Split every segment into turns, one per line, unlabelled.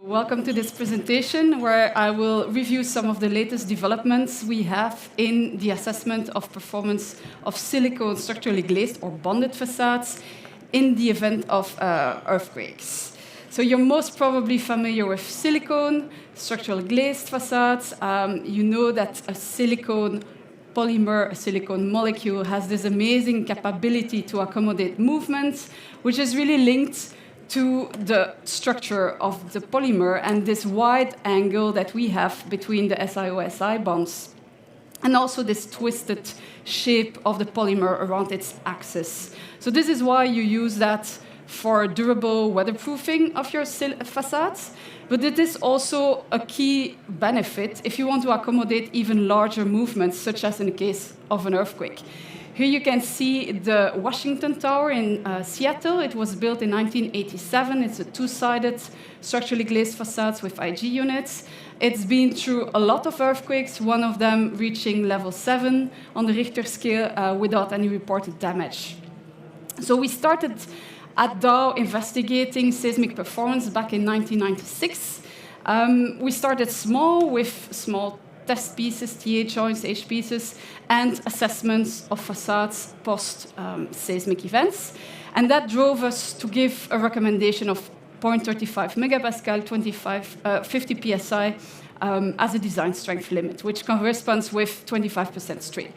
Welcome to this presentation where I will review some of the latest developments we have in the assessment of performance of silicone structurally glazed or bonded facades in the event of earthquakes. So you're most probably familiar with silicone, structurally glazed facades. You know that a silicone polymer, a silicone molecule, has this amazing capability to accommodate movement, which is really linked to the structure of the polymer and this wide angle that we have between the SiO-Si bonds, and also this twisted shape of the polymer around its axis. So this is why you use that for durable weatherproofing of your facades, but it is also a key benefit if you want to accommodate even larger movements, such as in the case of an earthquake. Here you can see the Washington Tower in Seattle. It was built in 1987. It's a two-sided structurally glazed facade with IG units. It's been through a lot of earthquakes, one of them reaching level 7 on the Richter scale without any reported damage. So we started at Dow investigating seismic performance back in 1996. We started small with small test pieces, TA joints, H pieces, and assessments of facades post-seismic events. And that drove us to give a recommendation of 0.35 megapascal, 50 psi as a design strength limit, which corresponds with 25% strain.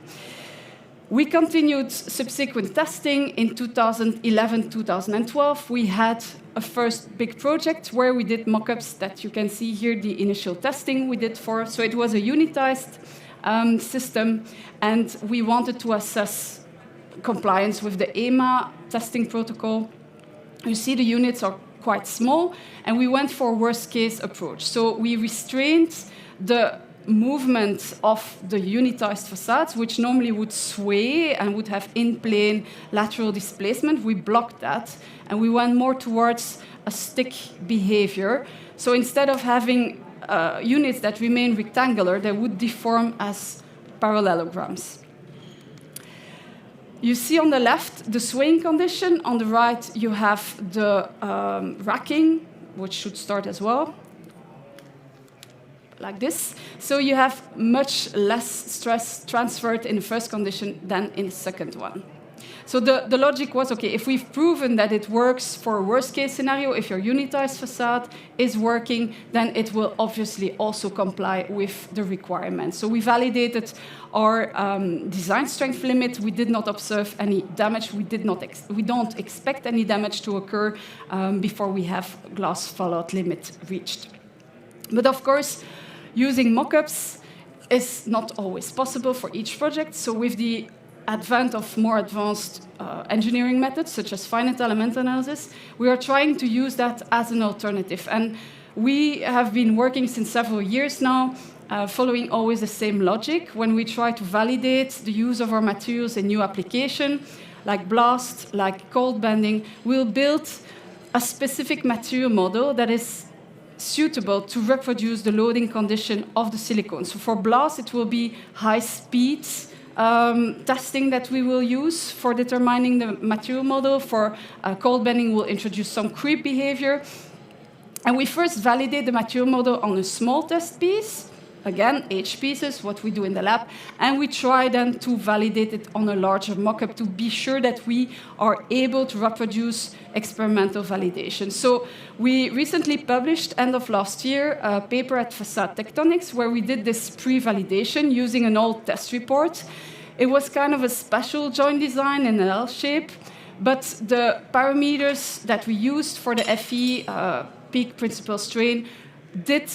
We continued subsequent testing in 2011-2012. We had a first big project where we did mock-ups that you can see here, the initial testing we did for. So it was a unitized system, and we wanted to assess compliance with the EMA testing protocol. You see the units are quite small, and we went for a worst-case approach. So we restrained the movement of the unitized facades, which normally would sway and would have in-plane lateral displacement. We blocked that, and we went more towards a stick behavior. So instead of having units that remain rectangular, they would deform as parallelograms. You see on the left the swaying condition. On the right, you have the racking, which should start as well, like this. So you have much less stress transferred in the first condition than in the second one. So the logic was, okay, if we've proven that it works for a worst-case scenario, if your unitized facade is working, then it will obviously also comply with the requirements. So we validated our design strength limit. We did not observe any damage. We don't expect any damage to occur before we have glass fallout limit reached. But of course, using mock-ups is not always possible for each project. So with the advent of more advanced engineering methods, such as finite element analysis, we are trying to use that as an alternative. And we have been working since several years now, following always the same logic. When we try to validate the use of our materials in new application, like blast, like cold bending, we'll build a specific material model that is suitable to reproduce the loading condition of the silicone. So for blast, it will be high-speed testing that we will use for determining the material model. For cold bending, we'll introduce some creep behavior. And we first validate the material model on a small test piece. Again, H pieces, what we do in the lab. And we try then to validate it on a larger mock-up to be sure that we are able to reproduce experimental validation. So we recently published, end of last year, a paper at Facade Tectonics where we did this pre-validation using an old test report. It was kind of a special joint design in an L shape, but the parameters that we used for the FE peak principal strain did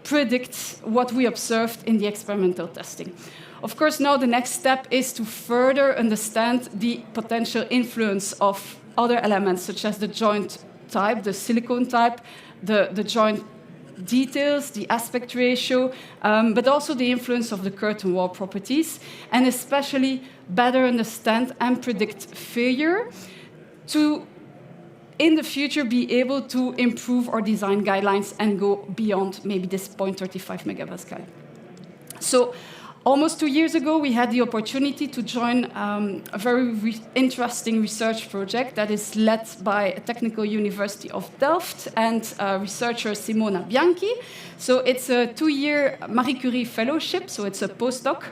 predict what we observed in the experimental testing. Of course, now the next step is to further understand the potential influence of other elements, such as the joint type, the silicone type, the joint details, the aspect ratio, but also the influence of the curtain wall properties, and especially better understand and predict failure to in the future be able to improve our design guidelines and go beyond maybe this 0.35 megapascal. So Almost 2 years ago, we had the opportunity to join a very interesting research project that is led by a technical university of Delft and researcher Simona Bianchi. So it's a 2-year Marie Curie fellowship, so it's a postdoc,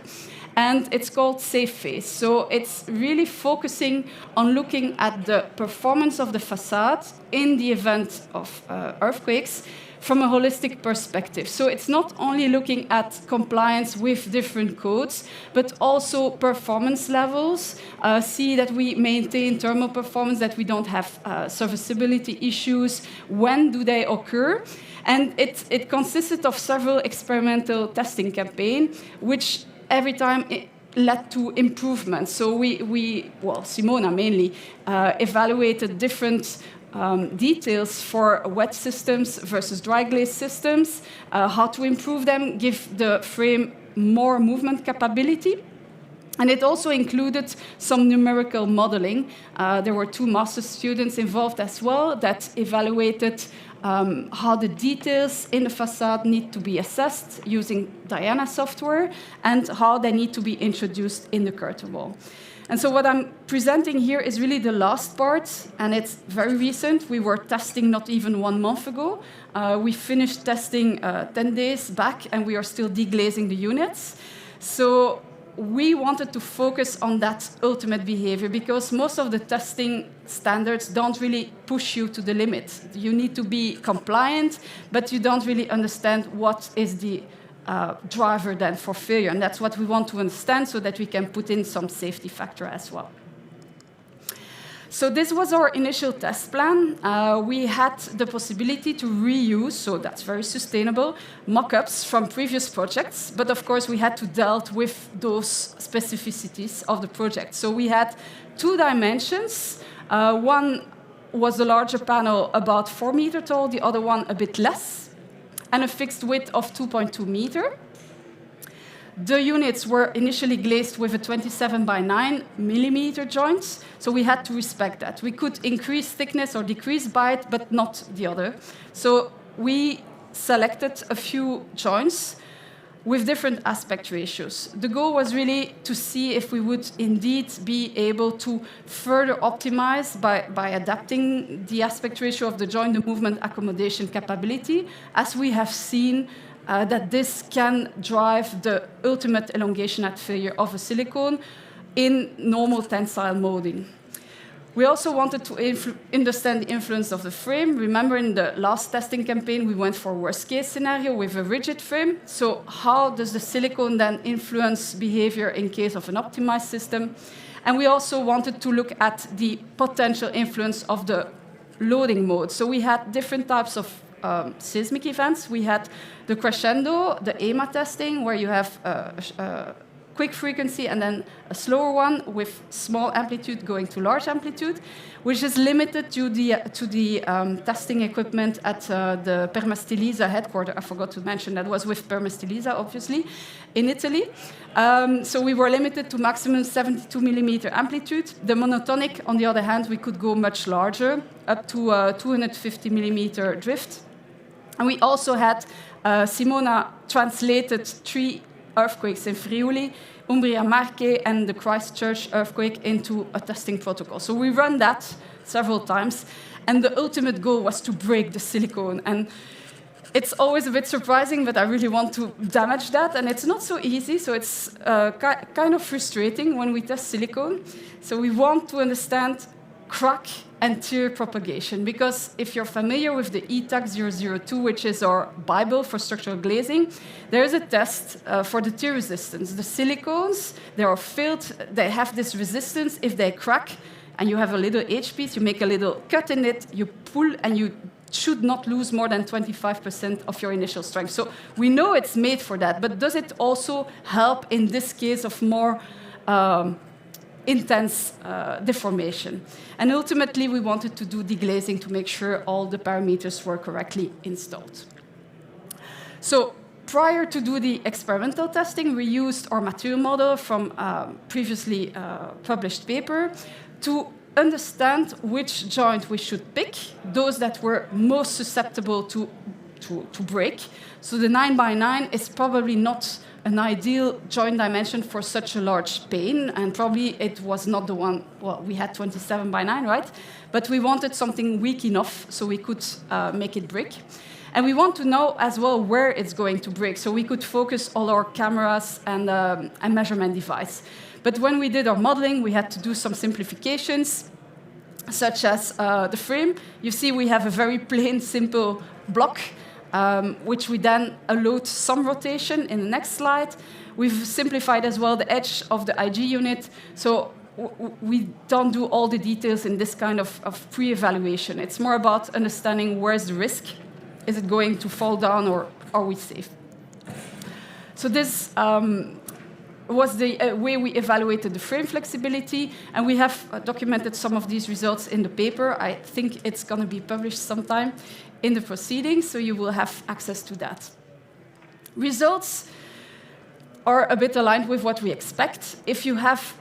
and it's called Safe Phase. So it's really focusing on looking at the performance of the facade in the event of earthquakes from a holistic perspective. So it's not only looking at compliance with different codes, but also performance levels, see that we maintain thermal performance, that we don't have serviceability issues, when do they occur. And it consisted of several experimental testing campaigns, which every time it led to improvements. So well, Simona mainly, evaluated different details for wet systems versus dry glaze systems, how to improve them, give the frame more movement capability. And it also included some numerical modeling. There were 2 master's students involved as well that evaluated how the details in the facade need to be assessed using Diana software and how they need to be introduced in the curtain wall. And so what I'm presenting here is really the last part, and it's very recent. We were testing not even 1 month ago. We finished testing 10 days back, and we are still deglazing the units. So we wanted to focus on that ultimate behavior because most of the testing standards don't really push you to the limit. You need to be compliant, but you don't really understand what is the driver then for failure. And that's what we want to understand so that we can put in some safety factor as well. So this was our initial test plan. We had the possibility to reuse, so that's very sustainable, mock-ups from previous projects. But of course, we had to deal with those specificities of the project. So we had 2 dimensions. One was a larger panel, about 4 meters tall, the other one a bit less, and a fixed width of 2.2 meters. The units were initially glazed with a 27 by 9 millimeter joint, so we had to respect that. We could increase thickness or decrease bite, but not the other. So we selected a few joints with different aspect ratios. The goal was really to see if we would indeed be able to further optimize by adapting the aspect ratio of the joint, the movement accommodation capability, as we have seen that this can drive the ultimate elongation at failure of a silicone in normal tensile molding. We also wanted to understand the influence of the frame. Remember, in the last testing campaign, we went for worst-case scenario with a rigid frame. So how does the silicone then influence behavior in case of an optimized system? And we also wanted to look at the potential influence of the loading mode. So we had different types of seismic events. We had the crescendo, the EMA testing, where you have a quick frequency and then a slower one with small amplitude going to large amplitude, which is limited to the testing equipment at the Permasteelisa headquarters. I forgot to mention that was with Permasteelisa, obviously, in Italy. So we were limited to maximum 72 millimeter amplitude. The monotonic, on the other hand, we could go much larger, up to 250 millimeter drift. And we also had Simona translated 3 earthquakes in Friuli, Umbria Marche, and the Christchurch earthquake into a testing protocol. So we run that several times, and the ultimate goal was to break the silicone. And it's always a bit surprising, but I really want to damage that, and it's not so easy, so it's kind of frustrating when we test silicone. So we want to understand crack and tear propagation, because if you're familiar with the ETAC 002, which is our Bible for structural glazing, there is a test for the tear resistance. The silicones, they are filled, they have this resistance. If they crack and you have a little H-piece, you make a little cut in it, you pull, and you should not lose more than 25% of your initial strength. So we know it's made for that, but does it also help in this case of more intense deformation? And ultimately, we wanted to do deglazing to make sure all the parameters were correctly installed. So prior to do the experimental testing, we used our material model from previously published paper to understand which joint we should pick, those that were most susceptible to break. So the 9 by 9 is probably not an ideal joint dimension for such a large pane, and probably it was not the one, well, we had 27 by 9, right? But we wanted something weak enough so we could make it break. And we want to know as well where it's going to break, so we could focus all our cameras and a measurement device. But when we did our modeling, we had to do some simplifications, such as the frame. You see we have a very plain, simple block, which we then allowed some rotation in the next slide. We've simplified as well the edge of the IG unit, so we don't do all the details in this kind of pre-evaluation. It's more about understanding where's the risk. Is it going to fall down, or are we safe? So this was the way we evaluated the frame flexibility, and we have documented some of these results in the paper. I think it's going to be published sometime in the proceedings, so you will have access to that. Results are a bit aligned with what we expect. If you have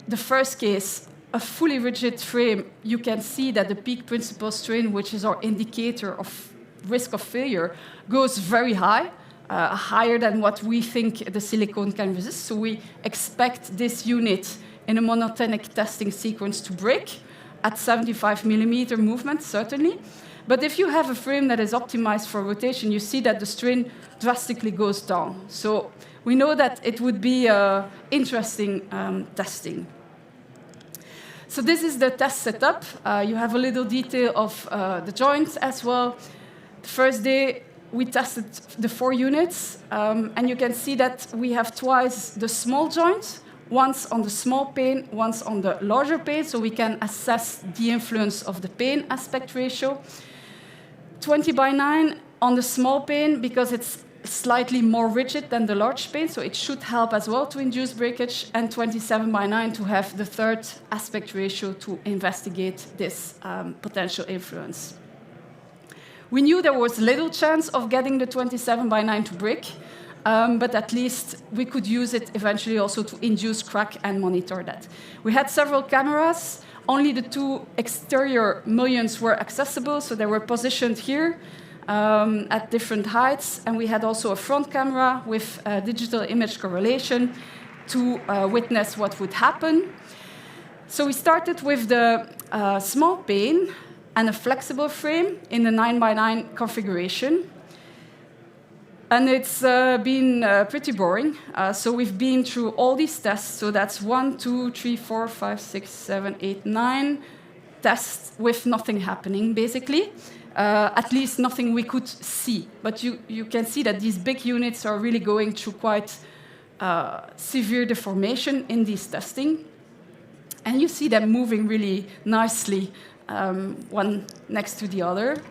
the first case, a fully rigid frame, you can see that the peak principal strain, which is our indicator of risk of failure, goes very high, higher than what we think the silicone can resist. So we expect this unit in a monotonic testing sequence to break at 75 millimeter movement, certainly. But if you have a frame that is optimized for rotation, you see that the strain drastically goes down. So we know that it would be interesting testing. So this is the test setup. You have a little detail of the joints as well. The first day, we tested the 4 units, and you can see that we have twice the small joint, once on the small pane, once on the larger pane, so we can assess the influence of the pane aspect ratio. 20 by 9 on the small pane, because it's slightly more rigid than the large pane, so it should help as well to induce breakage, and 27 by 9 to have the third aspect ratio to investigate this potential influence. We knew there was little chance of getting the 27 by 9 to break, but at least we could use it eventually also to induce crack and monitor that. We had several cameras. Only the 2 exterior mullions were accessible, so they were positioned here at different heights. And we had also a front camera with digital image correlation to witness what would happen. So we started with the small pane and a flexible frame in the 9 by 9 configuration. And it's been pretty boring. So we've been through all these tests. So that's 1, 2, 3, 4, 5, 6, 7, 8, 9 tests with nothing happening, basically. At least nothing we could see. But you can see that these big units are really going through quite severe deformation in these testing. And you see them moving really nicely, one next to the other.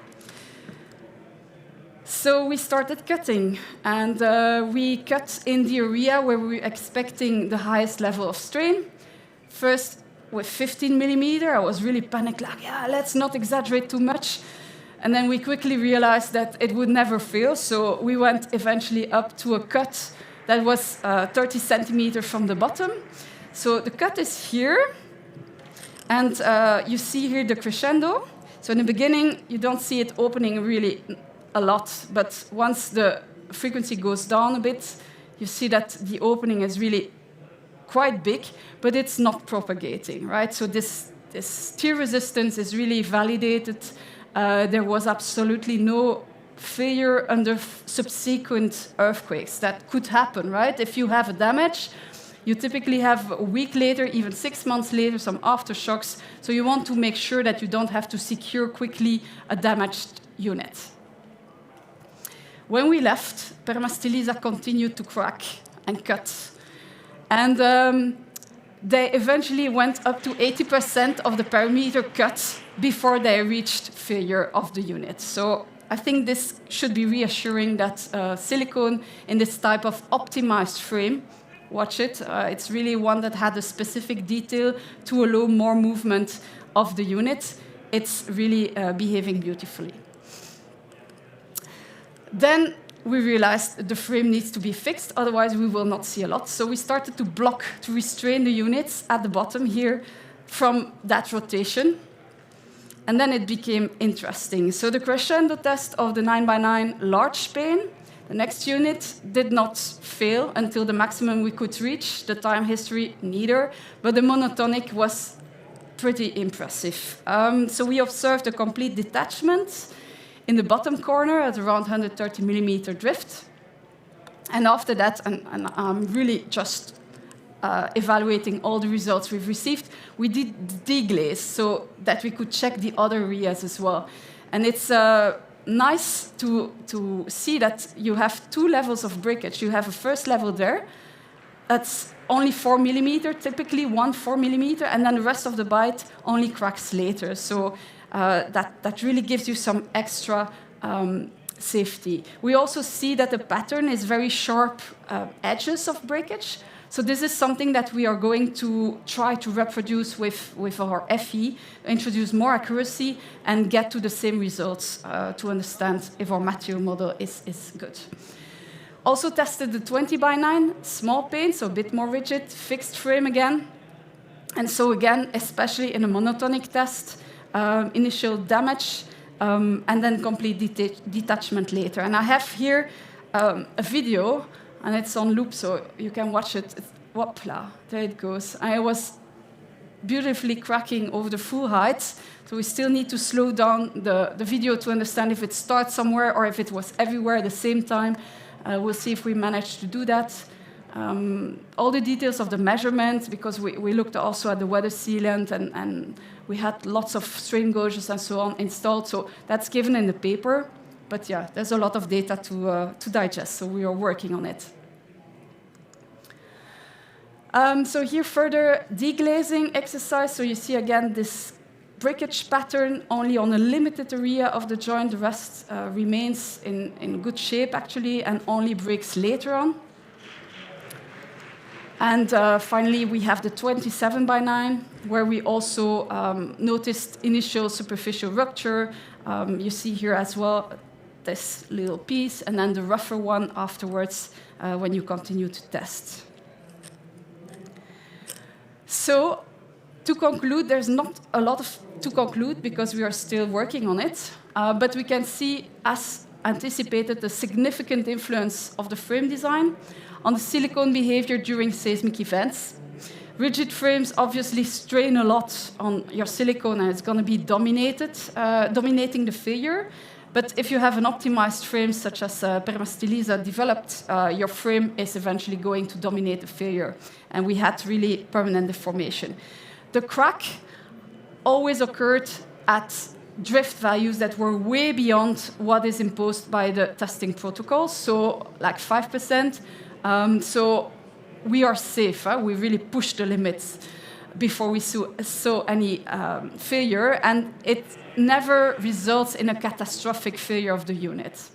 So we started cutting, and we cut in the area where we were expecting the highest level of strain. First with 15 millimeter, I was really panicked, like, yeah, let's not exaggerate too much. And then we quickly realized that it would never fail, so we went eventually up to a cut that was 30 centimeters from the bottom. So the cut is here, and you see here the crescendo. So in the beginning, you don't see it opening really a lot, but once the frequency goes down a bit, you see that the opening is really quite big, but it's not propagating, right? So this tear resistance is really validated. There was absolutely no failure under subsequent earthquakes. That could happen, right? If you have a damage, you typically have a week later, even 6 months later, some aftershocks. So you want to make sure that you don't have to secure quickly a damaged unit. When we left, Permasteelisa continued to crack and cut. And they eventually went up to 80% of the perimeter cut before they reached failure of the unit. So I think this should be reassuring that silicone in this type of optimized frame, watch it, it's really one that had a specific detail to allow more movement of the unit. It's really behaving beautifully. Then we realized the frame needs to be fixed, otherwise we will not see a lot. So we started to block, to restrain the units at the bottom here from that rotation. And then it became interesting. So the crescendo test of the 9 by 9 large pane The next unit did not fail until the maximum we could reach, the time history neither, but the monotonic was pretty impressive. So we observed a complete detachment in the bottom corner at around 130 millimeter drift. And after that, and I'm really just evaluating all the results we've received, we did deglaze so that we could check the other areas as well. And it's nice to see that you have two levels of breakage. You have a first level there, that's only 4 millimeter, typically 4 millimeter, and then the rest of the bite only cracks later. So that really gives you some extra safety. We also see that the pattern is very sharp edges of breakage. So this is something that we are going to try to reproduce with our FE, introduce more accuracy, and get to the same results to understand if our material model is good. Also tested the 20x9 small pane, so a bit more rigid, fixed frame again. And so again, especially in a monotonic test, initial damage, and then complete detachment later. And I have here a video, and it's on loop, so you can watch it. Whoopla, there it goes. I was beautifully cracking over the full height, so we still need to slow down the video to understand if it starts somewhere or if it was everywhere at the same time. We'll see if we manage to do that. All the details of the measurement, because we looked also at the weather sealant, and we had lots of strain gauges and so on installed, so that's given in the paper. But yeah, there's a lot of data to digest, so we are working on it. So here further deglazing exercise. So you see again this breakage pattern only on a limited area of the joint. The rest remains in good shape actually and only breaks later on. And finally, we have the 27x9, where we also noticed initial superficial rupture. You see here as well this little piece, and then the rougher one afterwards when you continue to test. So to conclude, there's not a lot to conclude because we are still working on it, but we can see, as anticipated, the significant influence of the frame design on the silicone behavior during seismic events. Rigid frames obviously strain a lot on your silicone, and it's going to be dominating the failure. But if you have an optimized frame, such as Permasteelisa developed, your frame is eventually going to dominate the failure. And we had really permanent deformation. The crack always occurred at drift values that were way beyond what is imposed by the testing protocol, so like 5%. So we are safe. We really push the limits before we saw any failure, and it never results in a catastrophic failure of the unit.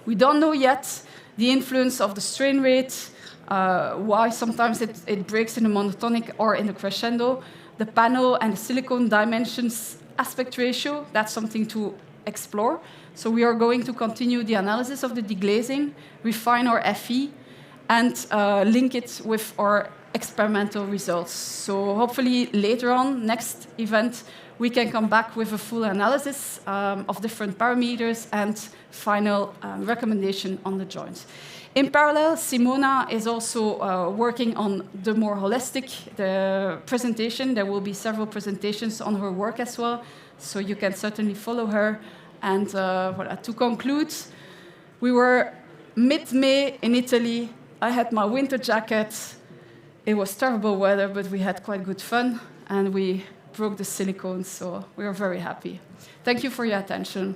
We don't know yet the influence of the strain rate, why sometimes it breaks in a monotonic or in a crescendo, the panel and the silicone dimensions aspect ratio, that's something to explore. So we are going to continue the analysis of the deglazing, refine our FE, and link it with our experimental results. So hopefully later on, next event, we can come back with a full analysis of different parameters and final recommendation on the joints. In parallel, Simona is also working on the more holistic presentation. There will be several presentations on her work as well, so you can certainly follow her. And to conclude, we were mid-May in Italy. I had my winter jacket. It was terrible weather, but we had quite good fun, and we broke the silicone, so we are very happy. Thank you for your attention.